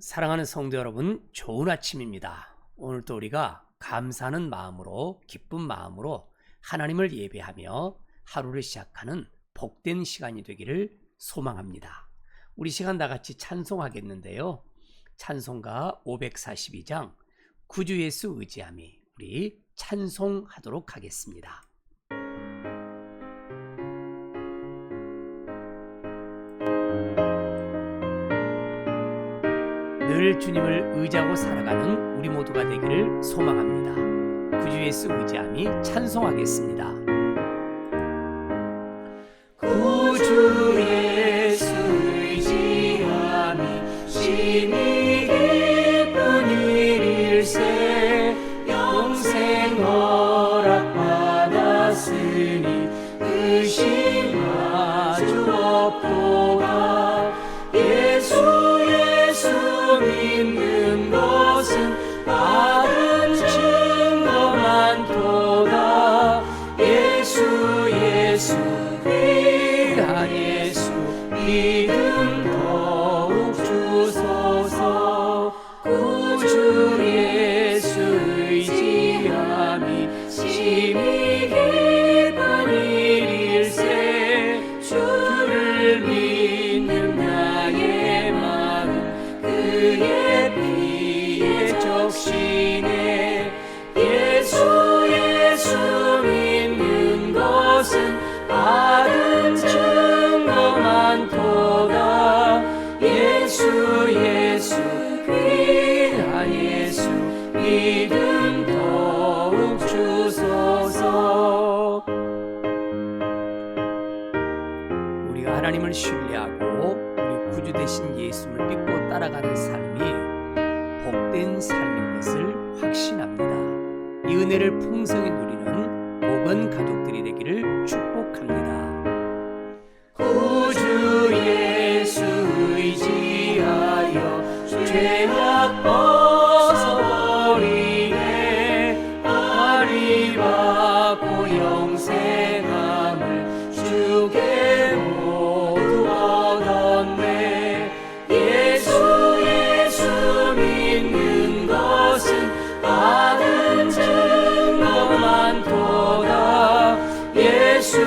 사랑하는 성도 여러분, 좋은 아침입니다. 오늘도 우리가 감사하는 마음으로, 기쁜 마음으로 하나님을 예배하며 하루를 시작하는 복된 시간이 되기를 소망합니다. 우리 시간 다 같이 찬송하겠는데요. 찬송가 542장 구주 예수 의지함이, 우리 찬송하도록 하겠습니다. 늘 주님을 의지하고 살아가는 우리 모두가 되기를 소망합니다. 구주 예수 의지함이 찬송하겠습니다. 구주 예수 의지함이 심히 기쁜 일일세. 영생 허락받았으니 의심하주 없도다. 예수 믿는 것은 받은 증거 많도다. 예수 귀한 예수 믿음 더욱 주소서. 구주 예수 의지함이 심히 기쁜 일일세. 주를 믿는 나의 마음 그의 피에 적시네. 예수 믿는 것은 받은 증거 많도다. 예수 귀한 예수 믿음 더욱 주소서. 우리가 하나님을 신뢰하고 우리 구주 되신 예수를 믿고 따라가는 삶이 복된 삶인 것을 확신합니다. 이 은혜를 풍성히 누리는 모든 가족들이 되기를 축복합니다. 구주 예수 의지하여 죄악 벗어버리네. 아리 받고 영생함을 주께 모두 얻었네. 예수 믿는 것은 받은 증거 많도다. 예수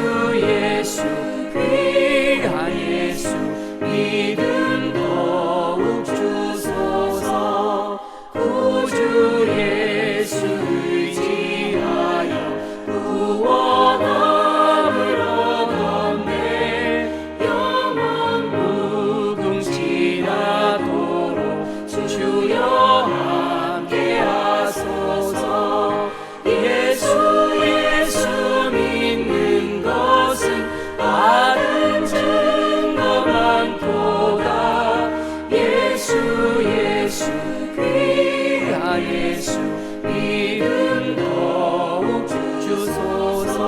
귀한 예수 믿음 더욱 주소서. 구주 예수 의지하여 구원함을 얻었네. 영원 무궁지나도록 주여 함께 하소서. 예수 믿는 것은 받은 증거 많도다. 예수 귀한 예수 믿음 더욱 주소서.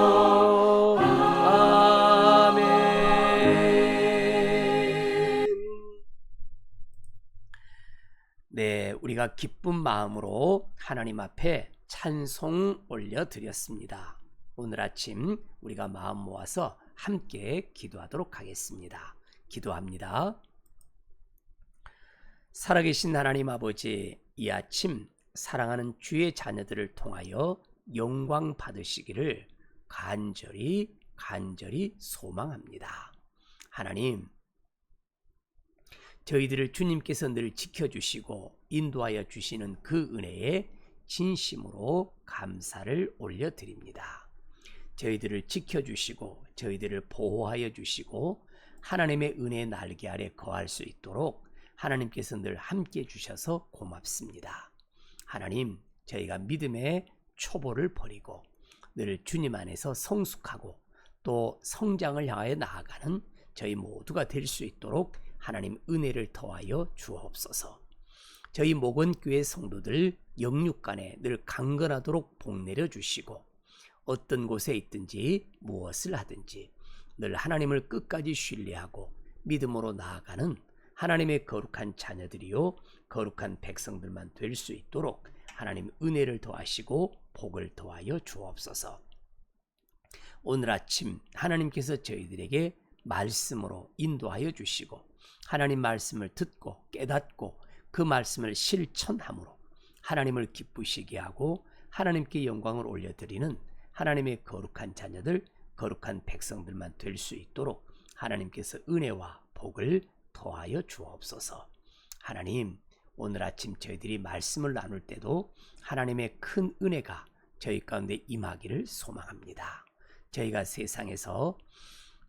아멘. 네, 우리가 기쁜 마음으로 하나님 앞에 찬송 올려드렸습니다. 오늘 아침 우리가 마음 모아서 함께 기도하도록 하겠습니다. 기도합니다. 살아계신 하나님 아버지, 이 아침 사랑하는 주의 자녀들을 통하여 영광 받으시기를 간절히 소망합니다. 하나님, 저희들을 주님께서 늘 지켜주시고 인도하여 주시는 그 은혜에 진심으로 감사를 올려드립니다. 저희들을 지켜주시고 저희들을 보호하여 주시고 하나님의 은혜의 날개 아래 거할 수 있도록 하나님께서 늘 함께 주셔서 고맙습니다. 하나님, 저희가 믿음의 초보를 버리고 늘 주님 안에서 성숙하고 또 성장을 향하여 나아가는 저희 모두가 될 수 있도록 하나님 은혜를 더하여 주옵소서. 저희 목원교회 성도들 영육간에 늘 강건하도록 복내려 주시고 어떤 곳에 있든지 무엇을 하든지 늘 하나님을 끝까지 신뢰하고 믿음으로 나아가는 하나님의 거룩한 자녀들이요 거룩한 백성들만 될 수 있도록 하나님 은혜를 더하시고 복을 더하여 주옵소서. 오늘 아침 하나님께서 저희들에게 말씀으로 인도하여 주시고 하나님 말씀을 듣고 깨닫고 그 말씀을 실천함으로 하나님을 기쁘시게 하고 하나님께 영광을 올려드리는 하나님의 거룩한 자녀들, 거룩한 백성들만 될 수 있도록 하나님께서 은혜와 복을 더하여 주옵소서. 하나님, 오늘 아침 저희들이 말씀을 나눌 때도 하나님의 큰 은혜가 저희 가운데 임하기를 소망합니다. 저희가 세상에서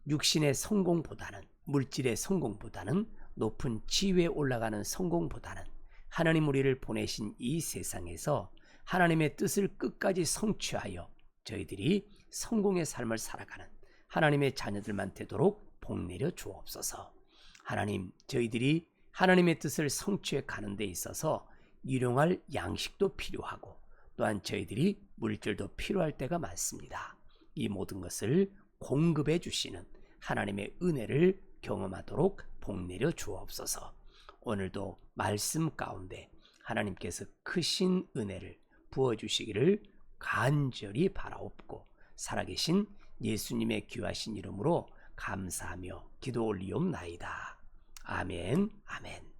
육신의 성공보다는, 물질의 성공보다는, 높은 지위에 올라가는 성공보다는 하나님 우리를 보내신 이 세상에서 하나님의 뜻을 끝까지 성취하여 저희들이 성공의 삶을 살아가는 하나님의 자녀들만 되도록 복내려 주옵소서. 하나님, 저희들이 하나님의 뜻을 성취해 가는 데 있어서 일용할 양식도 필요하고 또한 저희들이 물질도 필요할 때가 많습니다. 이 모든 것을 공급해 주시는 하나님의 은혜를 경험하도록 복내려 주옵소서. 오늘도 말씀 가운데 하나님께서 크신 은혜를 부어주시기를 간절히 바라옵고 살아계신 예수님의 귀하신 이름으로 감사하며 기도 올리옵나이다. 아멘, 아멘.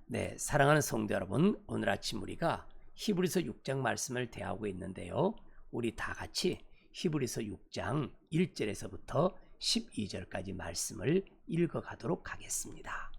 네, 사랑하는 성도 여러분, 오늘 아침 우리가 히브리서 6장 말씀을 대하고 있는데요. 우리 다 같이 히브리서 6장 1절에서부터 12절까지 말씀을 읽어가도록 하겠습니다.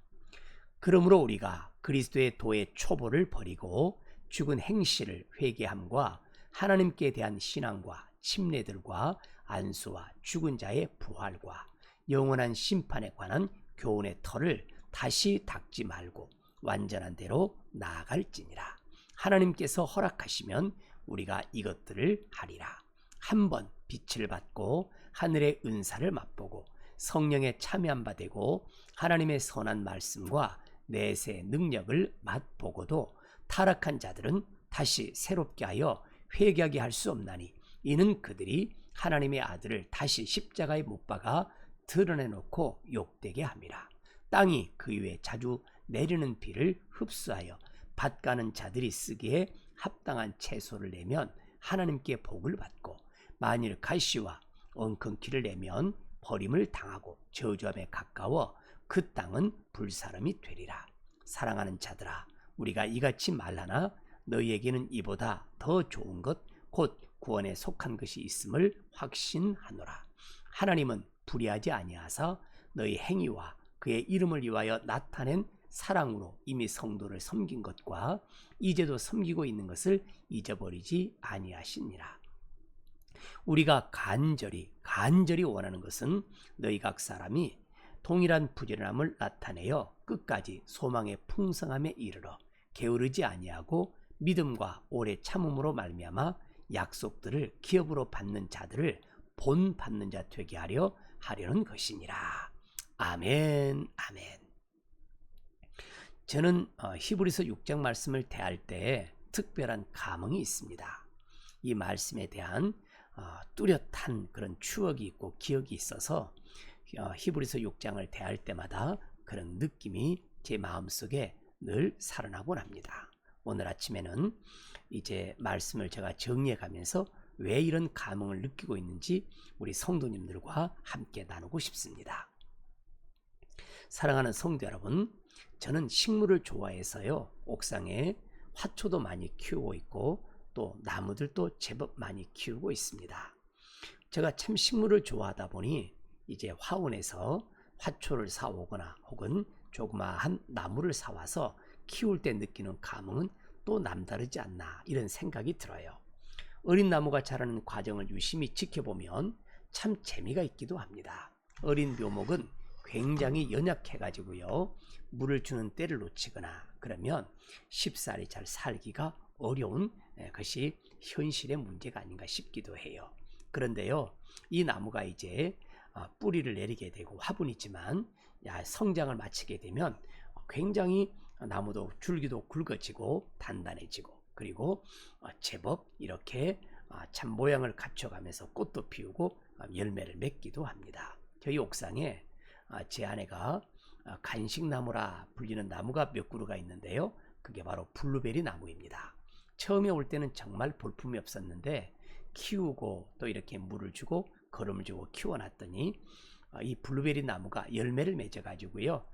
그러므로 우리가 그리스도의 도의 초보를 버리고 죽은 행실을 회개함과 하나님께 대한 신앙과 침례들과 안수와 죽은 자의 부활과 영원한 심판에 관한 교훈의 터를 다시 닦지 말고 완전한 대로 나아갈지니라. 하나님께서 허락하시면 우리가 이것들을 하리라. 한번 빛을 받고 하늘의 은사를 맛보고 성령에 참여한 바 되고 하나님의 선한 말씀과 내세 능력을 맛보고도 타락한 자들은 다시 새롭게 하여 회개하게 할 수 없나니 이는 그들이 하나님의 아들을 다시 십자가에 못 박아 드러내놓고 욕되게 함이라. 땅이 그 위에 자주 내리는 비를 흡수하여 밭가는 자들이 쓰기에 합당한 채소를 내면 하나님께 복을 받고 만일 가시와 엉겅퀴를 내면 버림을 당하고 저주함에 가까워 그 땅은 불사름이 되리라. 사랑하는 자들아, 우리가 이같이 말하나 너희에게는 이보다 더 좋은 것 곧 구원에 속한 것이 있음을 확신하노라. 하나님은 불의하지 아니하사 너희 행위와 그의 이름을 위하여 나타낸 사랑으로 이미 성도를 섬긴 것과 이제도 섬기고 있는 것을 잊어버리지 아니하시니라. 우리가 간절히 원하는 것은 너희 각 사람이 동일한 부지런함을 나타내어 끝까지 소망의 풍성함에 이르러 게으르지 아니하고 믿음과 오래 참음으로 말미암아 약속들을 기업으로 받는 자들을 본받는 자 되게 하려는 것이니라. 아멘, 아멘. 저는 히브리서 6장 말씀을 대할 때 특별한 감흥이 있습니다. 이 말씀에 대한 뚜렷한 그런 추억이 있고 기억이 있어서 히브리서 6장을 대할 때마다 그런 느낌이 제 마음속에 늘 살아나곤 합니다. 오늘 아침에는 이제 말씀을 제가 정리해 가면서 왜 이런 감흥을 느끼고 있는지 우리 성도님들과 함께 나누고 싶습니다. 사랑하는 성도 여러분, 저는 식물을 좋아해서요, 옥상에 화초도 많이 키우고 있고 또 나무들도 제법 많이 키우고 있습니다. 제가 참 식물을 좋아하다 보니 이제 화원에서 화초를 사오거나 혹은 조그마한 나무를 사와서 키울 때 느끼는 감흥은 또 남다르지 않나 이런 생각이 들어요. 어린 나무가 자라는 과정을 유심히 지켜보면 참 재미가 있기도 합니다. 어린 묘목은 굉장히 연약해가지고요, 물을 주는 때를 놓치거나 그러면 쉽사리 잘 살기가 어려운 것이 현실의 문제가 아닌가 싶기도 해요. 그런데요, 이 나무가 이제 뿌리를 내리게 되고 화분이지만 성장을 마치게 되면 굉장히 나무도 줄기도 굵어지고 단단해지고 그리고 제법 이렇게 참 모양을 갖춰가면서 꽃도 피우고 열매를 맺기도 합니다. 저희 옥상에 제 아내가 간식나무라 불리는 나무가 몇 그루가 있는데요, 그게 바로 블루베리 나무입니다. 처음에 올 때는 정말 볼품이 없었는데 키우고 또 이렇게 물을 주고 거름을 주고 키워놨더니 이 블루베리 나무가 열매를 맺어 가지고요,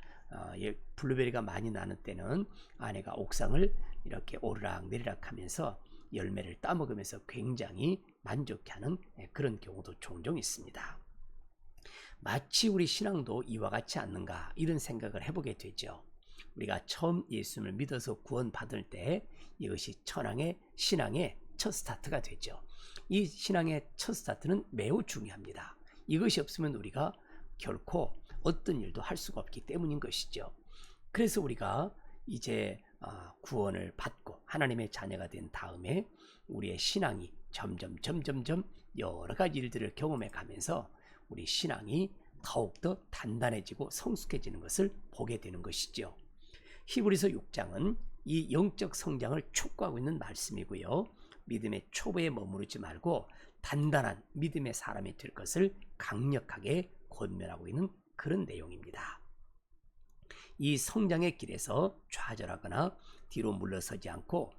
블루베리가 많이 나는 때는 아내가 옥상을 이렇게 오르락 내리락 하면서 열매를 따먹으면서 굉장히 만족해하는 그런 경우도 종종 있습니다. 마치 우리 신앙도 이와 같지 않는가 이런 생각을 해보게 되죠. 우리가 처음 예수님을 믿어서 구원받을 때 이것이 신앙의 첫 스타트가 되죠. 이 신앙의 첫 스타트는 매우 중요합니다. 이것이 없으면 우리가 결코 어떤 일도 할 수가 없기 때문인 것이죠. 그래서 우리가 이제 구원을 받고 하나님의 자녀가 된 다음에 우리의 신앙이 점점 여러 가지 일들을 경험해 가면서 우리 신앙이 더욱더 단단해지고 성숙해지는 것을 보게 되는 것이죠. 히브리서 6장은 이 영적 성장을 촉구하고 있는 말씀이고요. 믿음의 초보에 머무르지 말고 단단한 믿음의 사람이 될 것을 강력하게 권면하고 있는 그런 내용입니다. 이 성장의 길에서 좌절하거나 뒤로 물러서지 않고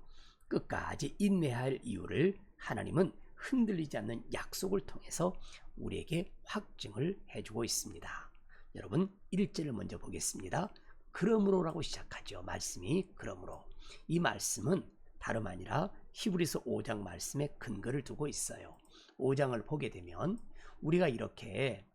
끝까지 인내해야 할 이유를 하나님은 흔들리지 않는 약속을 통해서 우리에게 확증을 해주고 있습니다. 여러분 1절을 먼저 보겠습니다. 그러므로라고 시작하죠. 말씀이 그러므로. 이 말씀은 다름 아니라 히브리서 5장 말씀에 근거를 두고 있어요. 5장을 보게 되면 우리가 이렇게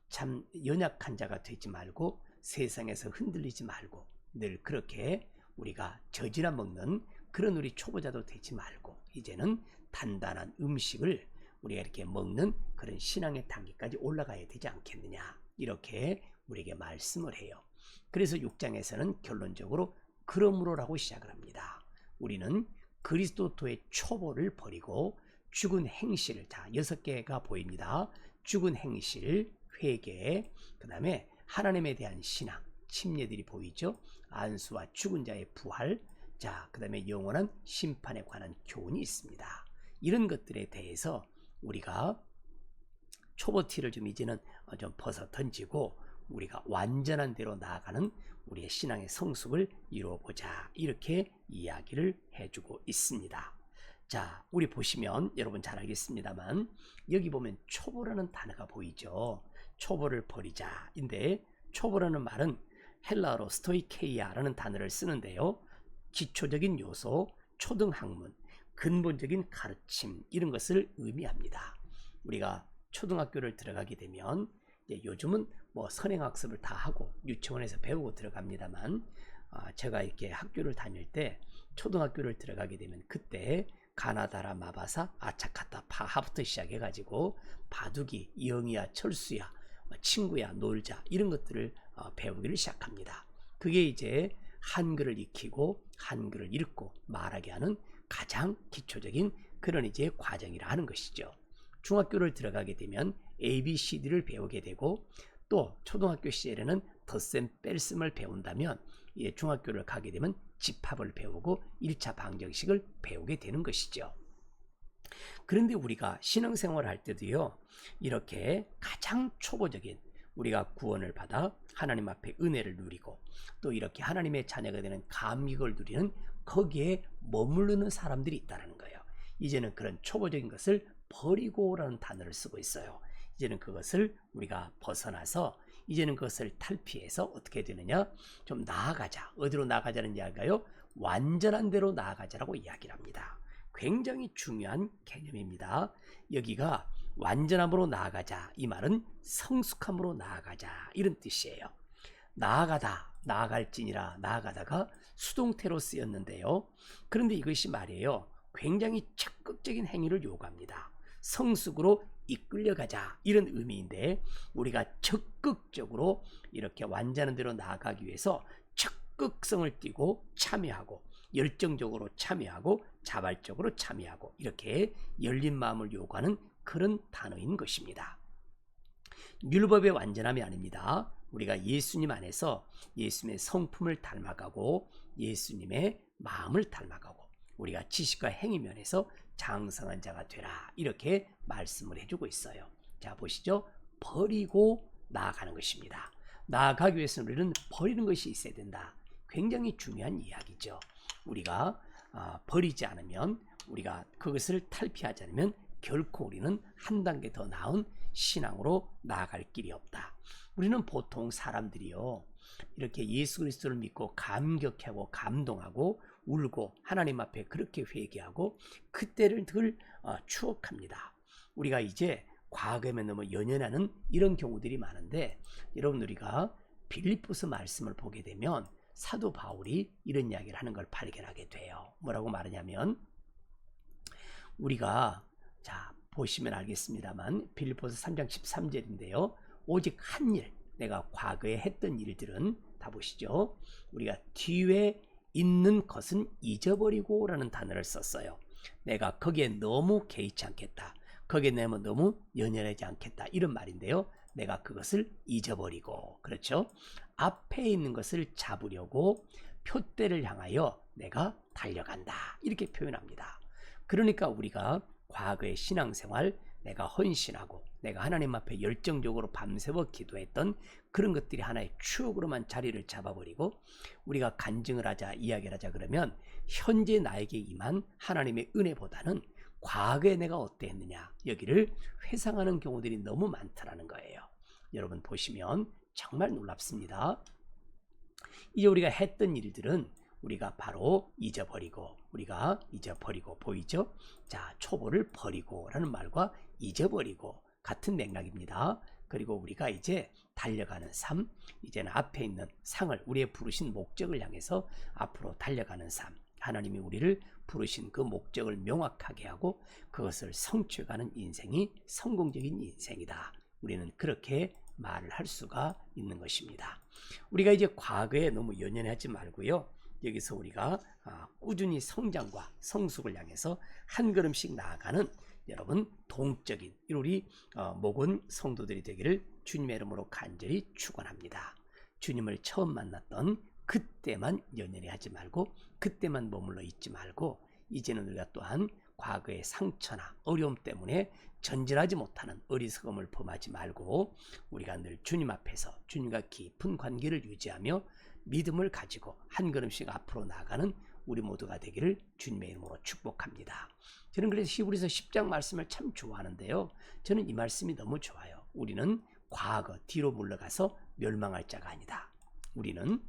참 연약한 자가 되지 말고 세상에서 흔들리지 말고 늘 그렇게 우리가 저지나 먹는 그런 우리 초보자도 되지 말고 이제는 단단한 음식을 우리가 이렇게 먹는 그런 신앙의 단계까지 올라가야 되지 않겠느냐 이렇게 우리에게 말씀을 해요. 그래서 6장에서는 결론적으로 그러므로라고 시작을 합니다. 우리는 그리스도의 초보를 버리고 죽은 행실, 자 6개가 보입니다. 죽은 행실, 회개, 그 다음에 하나님에 대한 신앙, 침례들이 보이죠. 안수와 죽은 자의 부활, 자 그 다음에 영원한 심판에 관한 교훈이 있습니다. 이런 것들에 대해서 우리가 초보티를 좀 이제는 좀 벗어 던지고 우리가 완전한 대로 나아가는 우리의 신앙의 성숙을 이루어보자 이렇게 이야기를 해주고 있습니다. 자 우리 보시면 여러분 잘 알겠습니다만 여기 보면 초보라는 단어가 보이죠. 초보를 버리자인데 초보라는 말은 헬라어로 스토이케이아라는 단어를 쓰는데요. 기초적인 요소, 초등학문, 근본적인 가르침 이런 것을 의미합니다. 우리가 초등학교를 들어가게 되면 요즘은 뭐 선행학습을 다 하고 유치원에서 배우고 들어갑니다만 제가 이렇게 학교를 다닐 때 초등학교를 들어가게 되면 그때 가나다라 마바사 아차카타 파하부터 시작해가지고 바둑이 영이야 철수야 친구야 놀자 이런 것들을 배우기를 시작합니다. 그게 이제 한글을 익히고 한글을 읽고 말하게 하는 가장 기초적인 그런 이제 과정이라 하는 것이죠. 중학교를 들어가게 되면 ABCD를 배우게 되고 또 초등학교 시절에는 덧셈 뺄셈을 배운다면 중학교를 가게 되면 집합을 배우고 1차 방정식을 배우게 되는 것이죠. 그런데 우리가 신앙생활을 할 때도요 이렇게 가장 초보적인 우리가 구원을 받아 하나님 앞에 은혜를 누리고 또 이렇게 하나님의 자녀가 되는 감격을 누리는 거기에 머무르는 사람들이 있다는 거예요. 이제는 그런 초보적인 것을 버리고라는 단어를 쓰고 있어요. 이제는 그것을 우리가 벗어나서 이제는 그것을 탈피해서 어떻게 되느냐 좀 나아가자. 어디로 나아가자는 이야기가요 완전한 대로 나아가자라고 이야기를 합니다. 굉장히 중요한 개념입니다. 여기가 완전함으로 나아가자 이 말은 성숙함으로 나아가자 이런 뜻이에요. 나아가다 나아갈지니라 나아가다가 수동태로 쓰였는데요. 그런데 이것이 말이에요 굉장히 적극적인 행위를 요구합니다. 성숙으로 이끌려가자 이런 의미인데 우리가 적극적으로 이렇게 완전한 대로 나아가기 위해서 적극성을 띠고 참여하고 열정적으로 참여하고 자발적으로 참여하고 이렇게 열린 마음을 요구하는 그런 단어인 것입니다. 율법의 완전함이 아닙니다. 우리가 예수님 안에서 예수님의 성품을 닮아가고 예수님의 마음을 닮아가고 우리가 지식과 행위 면에서 장성한 자가 되라 이렇게 말씀을 해주고 있어요. 자 보시죠. 버리고 나아가는 것입니다. 나아가기 위해서는 우리는 버리는 것이 있어야 된다. 굉장히 중요한 이야기죠. 우리가 버리지 않으면 우리가 그것을 탈피하지 않으면 결코 우리는 한 단계 더 나은 신앙으로 나아갈 길이 없다. 우리는 보통 사람들이요 이렇게 예수 그리스도를 믿고 감격하고 감동하고 울고 하나님 앞에 그렇게 회개하고 그때를 늘 추억합니다. 우리가 이제 과거에 너무 연연하는 이런 경우들이 많은데, 여러분 우리가 빌립보서 말씀을 보게 되면 사도 바울이 이런 이야기를 하는 걸 발견하게 돼요. 뭐라고 말하냐면, 우리가 자 보시면 알겠습니다만 빌립보서 3장 13절인데요. 오직 한 일, 내가 과거에 했던 일들은, 다 보시죠. 우리가 뒤에 있는 것은 잊어버리고 라는 단어를 썼어요. 내가 거기에 너무 개의치 않겠다. 거기에 너무 연연하지 않겠다. 이런 말인데요. 내가 그것을 잊어버리고, 그렇죠? 앞에 있는 것을 잡으려고 표대를 향하여 내가 달려간다. 이렇게 표현합니다. 그러니까 우리가 과거의 신앙생활, 내가 헌신하고 내가 하나님 앞에 열정적으로 밤새워 기도했던 그런 것들이 하나의 추억으로만 자리를 잡아버리고, 우리가 간증을 하자, 이야기를 하자 그러면 현재 나에게 임한 하나님의 은혜보다는 과거에 내가 어땠느냐, 여기를 회상하는 경우들이 너무 많다라는 거예요. 여러분 보시면 정말 놀랍습니다. 이제 우리가 했던 일들은 우리가 바로 잊어버리고, 우리가 잊어버리고, 보이죠? 자, 초보를 버리고 라는 말과 잊어버리고 같은 맥락입니다. 그리고 우리가 이제 달려가는 삶, 이제는 앞에 있는 상을, 우리의 부르신 목적을 향해서 앞으로 달려가는 삶, 하나님이 우리를 부르신 그 목적을 명확하게 하고 그것을 성취해가는 인생이 성공적인 인생이다. 우리는 그렇게 말을 할 수가 있는 것입니다. 우리가 이제 과거에 너무 연연하지 말고요, 여기서 우리가 꾸준히 성장과 성숙을 향해서 한 걸음씩 나아가는, 여러분 동적인 우리 목원 성도들이 되기를 주님의 이름으로 간절히 축원합니다. 주님을 처음 만났던 그때만 연연히 하지 말고, 그때만 머물러 있지 말고, 이제는 우리가 또한 과거의 상처나 어려움 때문에 전진하지 못하는 어리석음을 범하지 말고, 우리가 늘 주님 앞에서 주님과 깊은 관계를 유지하며 믿음을 가지고 한 걸음씩 앞으로 나아가는 우리 모두가 되기를 주님의 이름으로 축복합니다. 저는 그래서 히브리서 10장 말씀을 참 좋아하는데요. 저는 이 말씀이 너무 좋아요. 우리는 과거 뒤로 물러가서 멸망할 자가 아니다. 우리는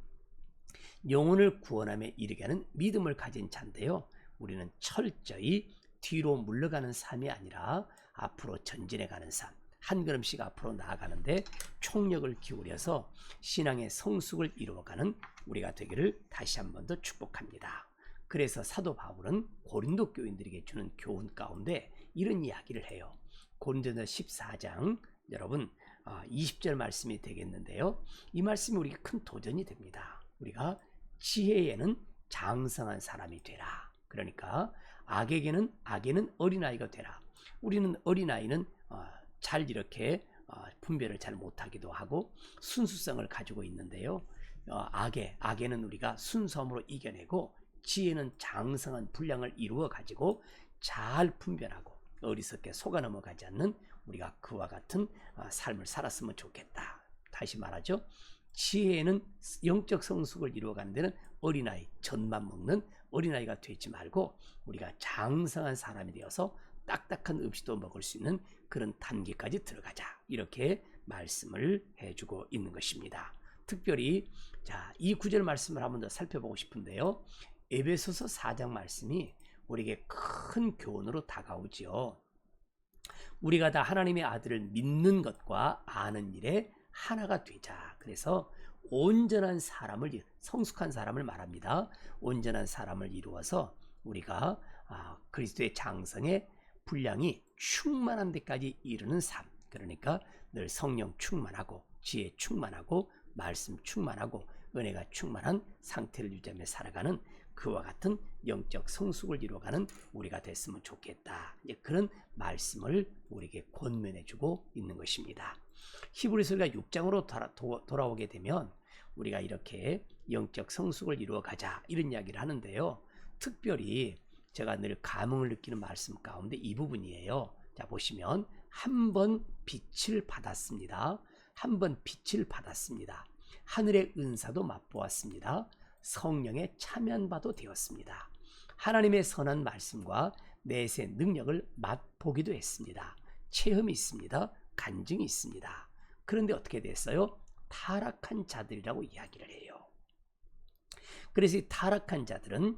영혼을 구원함에 이르게 하는 믿음을 가진 자인데요. 우리는 철저히 뒤로 물러가는 삶이 아니라 앞으로 전진해가는 삶, 한 걸음씩 앞으로 나아가는데 총력을 기울여서 신앙의 성숙을 이루어가는 우리가 되기를 다시 한 번 더 축복합니다. 그래서 사도 바울은 고린도 교인들에게 주는 교훈 가운데 이런 이야기를 해요. 고린도전서 14장 여러분 20절 말씀이 되겠는데요. 이 말씀이 우리에게 큰 도전이 됩니다. 우리가 지혜에는 장성한 사람이 되라. 그러니까 악에게는 어린아이가 되라. 우리는 어린아이는 잘 이렇게 분별을 잘 못하기도 하고 순수성을 가지고 있는데요. 악에는 우리가 순수함으로 이겨내고, 지혜는 장성한 분량을 이루어 가지고 잘 분별하고 어리석게 속아 넘어가지 않는 우리가 그와 같은 삶을 살았으면 좋겠다. 다시 말하죠. 지혜는 영적 성숙을 이루어가는 데는 어린아이, 젖만 먹는 어린아이가 되지 말고 우리가 장성한 사람이 되어서 딱딱한 음식도 먹을 수 있는 그런 단계까지 들어가자. 이렇게 말씀을 해주고 있는 것입니다. 특별히 이 구절 말씀을 한번 더 살펴보고 싶은데요. 에베소서 4장 말씀이 우리에게 큰 교훈으로 다가오지요. 우리가 다 하나님의 아들을 믿는 것과 아는 일에 하나가 되자. 그래서 온전한 사람을, 성숙한 사람을 말합니다. 온전한 사람을 이루어서 우리가 그리스도의 장성의 분량이 충만한 데까지 이르는 삶, 그러니까 늘 성령 충만하고 지혜 충만하고 말씀 충만하고 은혜가 충만한 상태를 유지하며 살아가는 그와 같은 영적 성숙을 이루어가는 우리가 됐으면 좋겠다. 그런 말씀을 우리에게 권면해주고 있는 것입니다. 히브리서가 6장으로 돌아오게 되면 우리가 이렇게 영적 성숙을 이루어가자 이런 이야기를 하는데요. 특별히 제가 늘 감흥을 느끼는 말씀 가운데 이 부분이에요. 자, 보시면 한 번 빛을 받았습니다. 한 번 빛을 받았습니다. 하늘의 은사도 맛보았습니다. 성령의 참여바도 되었습니다. 하나님의 선한 말씀과 내세 능력을 맛보기도 했습니다. 체험이 있습니다. 간증이 있습니다. 그런데 어떻게 됐어요? 타락한 자들이라고 이야기를 해요. 그래서 이 타락한 자들은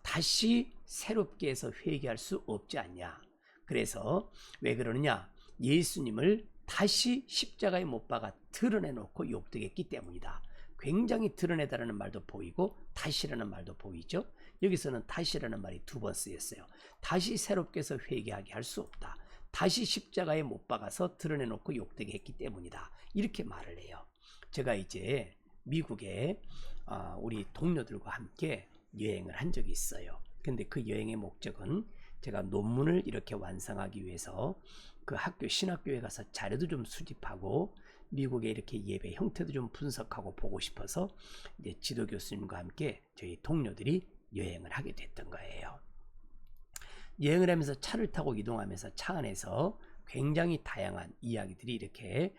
다시 새롭게 해서 회개할 수 없지 않냐. 그래서 왜 그러느냐? 예수님을 다시 십자가에 못 박아 드러내놓고 욕되겠기 때문이다. 굉장히 드러내다라는 말도 보이고 다시라는 말도 보이죠. 여기서는 다시라는 말이 2번 쓰였어요. 다시 새롭게 해서 회개하게 할 수 없다. 다시 십자가에 못 박아서 드러내놓고 욕되게 했기 때문이다. 이렇게 말을 해요. 제가 이제 미국에 우리 동료들과 함께 여행을 한 적이 있어요. 근데 그 여행의 목적은 제가 논문을 이렇게 완성하기 위해서 그 학교 신학교에 가서 자료도 좀 수집하고 미국의 이렇게 예배 형태도 좀 분석하고 보고 싶어서 이제 지도 교수님과 함께 저희 동료들이 여행을 하게 됐던 거예요. 여행을 하면서 차를 타고 이동하면서 차 안에서 굉장히 다양한 이야기들이 이렇게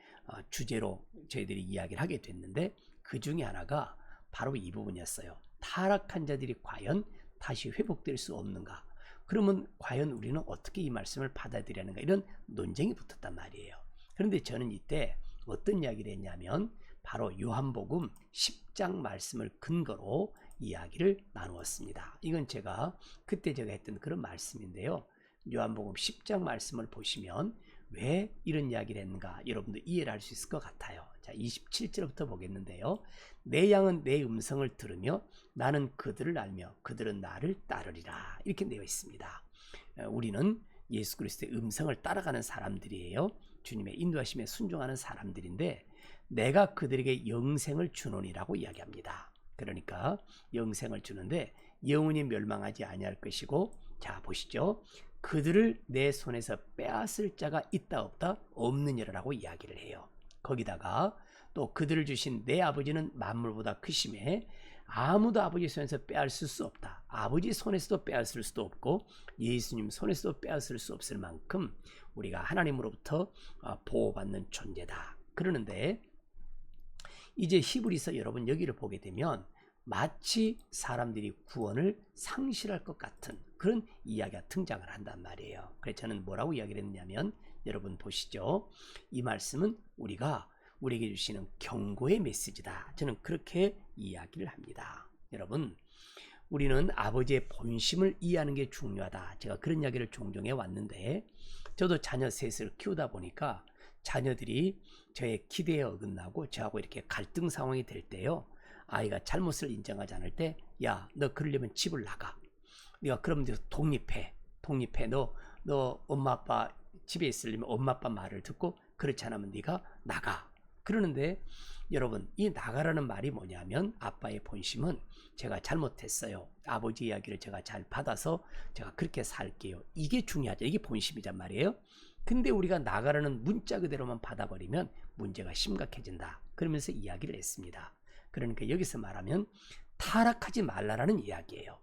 주제로 저희들이 이야기를 하게 됐는데 그 중에 하나가 바로 이 부분이었어요. 타락한 자들이 과연 다시 회복될 수 없는가? 그러면 과연 우리는 어떻게 이 말씀을 받아들이는가? 이런 논쟁이 붙었단 말이에요. 그런데 저는 이때 어떤 이야기를 했냐면 바로 요한복음 10장 말씀을 근거로 이야기를 나누었습니다. 이건 그때 제가 했던 그런 말씀인데요. 요한복음 10장 말씀을 보시면 왜 이런 이야기를 했는가 여러분도 이해를 할 수 있을 것 같아요. 자, 27절부터 보겠는데요. 내 양은 내 음성을 들으며 나는 그들을 알며 그들은 나를 따르리라. 이렇게 되어 있습니다. 우리는 예수 그리스도의 음성을 따라가는 사람들이에요. 주님의 인도하심에 순종하는 사람들인데 내가 그들에게 영생을 주노니라고 이야기합니다. 그러니까 영생을 주는데 영원히 멸망하지 아니할 것이고, 자 보시죠. 그들을 내 손에서 빼앗을 자가 있다 없다? 없느니라라고 이야기를 해요. 거기다가 또 그들을 주신 내 아버지는 만물보다 크심에 아무도 아버지 손에서 빼앗을 수 없다. 아버지 손에서도 빼앗을 수도 없고 예수님 손에서도 빼앗을 수 없을 만큼 우리가 하나님으로부터 보호받는 존재다. 그러는데 이제 히브리서 여러분 여기를 보게 되면 마치 사람들이 구원을 상실할 것 같은 그런 이야기가 등장을 한단 말이에요. 그래서 저는 뭐라고 이야기를 했냐면 여러분 보시죠. 이 말씀은 우리에게 주시는 경고의 메시지다. 저는 그렇게 이야기를 합니다. 여러분, 우리는 아버지의 본심을 이해하는 게 중요하다. 제가 그런 이야기를 종종 해왔는데 저도 자녀 셋을 키우다 보니까 자녀들이 저의 기대에 어긋나고 저하고 이렇게 갈등 상황이 될 때요. 아이가 잘못을 인정하지 않을 때, 야, 너 그러려면 집을 나가. 네가 그러면 독립해. 너 엄마 아빠 집에 있으려면 엄마 아빠 말을 듣고 그렇지 않으면 네가 나가. 그러는데 여러분, 이 나가라는 말이 뭐냐면 아빠의 본심은 제가 잘못했어요. 아버지 이야기를 제가 잘 받아서 제가 그렇게 살게요. 이게 중요하죠. 이게 본심이란 말이에요. 근데 우리가 나가라는 문자 그대로만 받아버리면 문제가 심각해진다. 그러면서 이야기를 했습니다. 그러니까 여기서 말하면 타락하지 말라라는 이야기예요.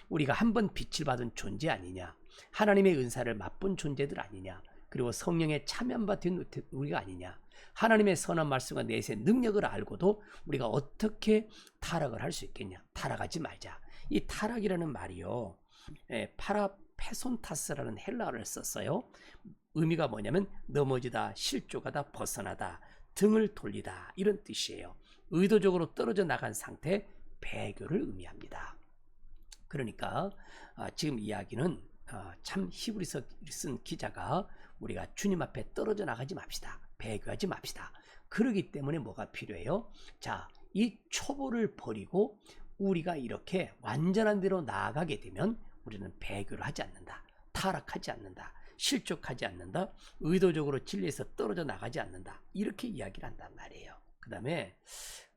우리가 한번 빛을 받은 존재 아니냐, 하나님의 은사를 맛본 존재들 아니냐, 그리고 성령에 참여받은 우리가 아니냐, 하나님의 선한 말씀과 내세 능력을 알고도 우리가 어떻게 타락을 할 수 있겠냐. 타락하지 말자. 이 타락이라는 말이요, 파라페손타스라는 헬라어를 썼어요. 의미가 뭐냐면 넘어지다, 실족하다, 벗어나다, 등을 돌리다, 이런 뜻이에요. 의도적으로 떨어져 나간 상태, 배교를 의미합니다. 그러니까 지금 이야기는 참 히브리서 쓴 기자가 우리가 주님 앞에 떨어져 나가지 맙시다. 배교하지 맙시다. 그러기 때문에 뭐가 필요해요? 자, 이 초보를 버리고 우리가 이렇게 완전한 대로 나아가게 되면 우리는 배교를 하지 않는다. 타락하지 않는다. 실족하지 않는다. 의도적으로 진리에서 떨어져 나가지 않는다. 이렇게 이야기를 한단 말이에요. 그 다음에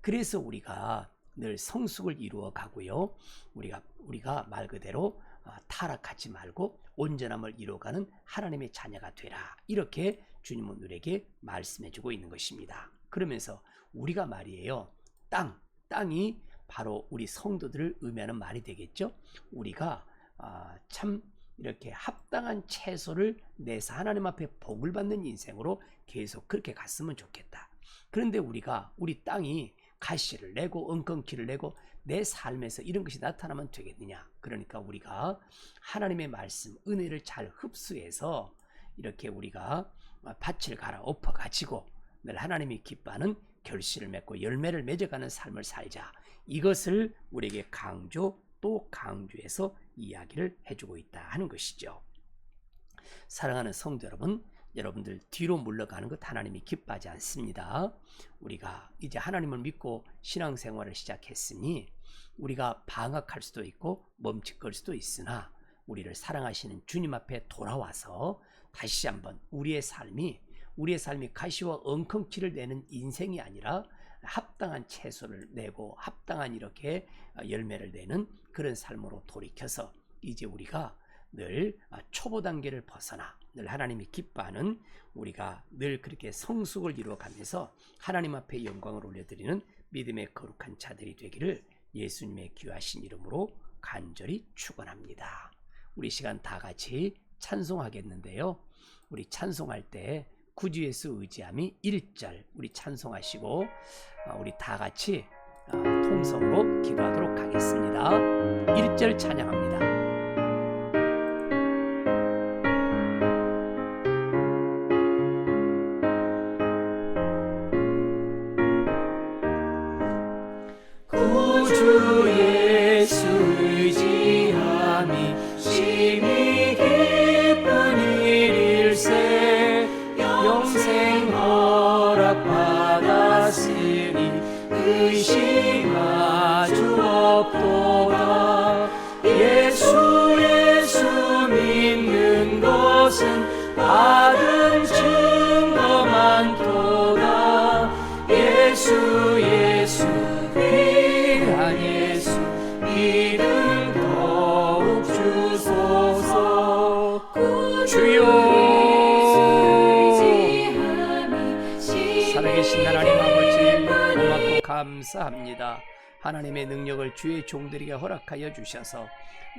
그래서 우리가 늘 성숙을 이루어 가고요. 우리가 말 그대로 타락하지 말고 온전함을 이루어가는 하나님의 자녀가 되라. 이렇게 주님은 우리에게 말씀해주고 있는 것입니다. 그러면서 우리가 말이에요. 땅이 바로 우리 성도들을 의미하는 말이 되겠죠. 우리가 참 이렇게 합당한 채소를 내서 하나님 앞에 복을 받는 인생으로 계속 그렇게 갔으면 좋겠다. 그런데 우리 땅이 가시를 내고 엉겅퀴를 내고 내 삶에서 이런 것이 나타나면 되겠느냐. 그러니까 우리가 하나님의 말씀, 은혜를 잘 흡수해서 이렇게 우리가 밭을 갈아 엎어 가지고 늘 하나님이 기뻐하는 결실을 맺고 열매를 맺어가는 삶을 살자. 이것을 우리에게 강조 또 강조해서 이야기를 해주고 있다 하는 것이죠. 사랑하는 성도 여러분, 여러분들 뒤로 물러가는 것 하나님이 기뻐하지 않습니다. 우리가 이제 하나님을 믿고 신앙생활을 시작했으니 우리가 방학할 수도 있고 멈칫거릴 수도 있으나 우리를 사랑하시는 주님 앞에 돌아와서 다시 한번 우리의 삶이 가시와 엉겅퀴를 내는 인생이 아니라 합당한 채소를 내고 합당한 이렇게 열매를 내는 그런 삶으로 돌이켜서 이제 우리가 늘 초보 단계를 벗어나 늘 하나님이 기뻐하는 우리가 늘 그렇게 성숙을 이루어가면서 하나님 앞에 영광을 올려드리는 믿음의 거룩한 자들이 되기를 예수님의 귀하신 이름으로 간절히 축원합니다. 우리 시간 다 같이 찬송하겠는데요. 우리 찬송할 때 구주 예수 의지함이 1절 우리 찬송하시고 우리 다 같이 통성으로 기도하도록 하겠습니다. 1절 찬양합니다. 구주 예수 의지함이 심히 기쁜 일일세 영생 허락받았으니 의심하주 없도다. 예수 믿는 것은 받은 증거 많도다. 예수 귀한 예수 믿음 더욱 주소서. 주여 살아계신 하나님 아버지 고맙고 감사합니다. 하나님의 능력을 주의 종들에게 허락하여 주셔서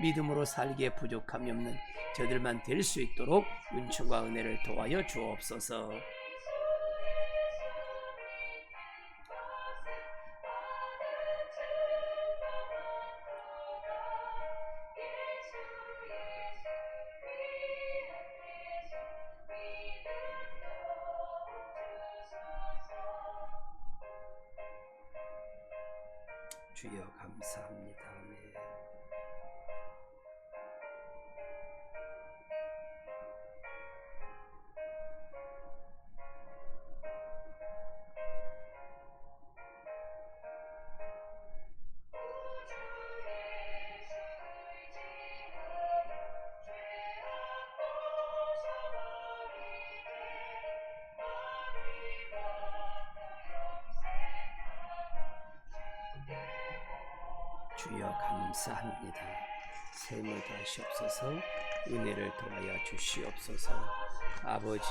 믿음으로 살기에 부족함이 없는 저들만 될 수 있도록 은총과 은혜를 도와여 주옵소서. 주여 감사합니다. 아멘. 주여 감사합니다. 샘을 더하시옵소서. 은혜를 더하여 주시옵소서. 아버지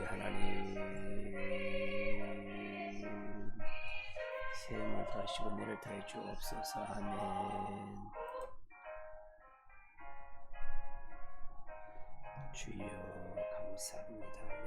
하나님 샘을 더하시고 은혜를 더해 주옵소서. 아멘. 주여 감사합니다.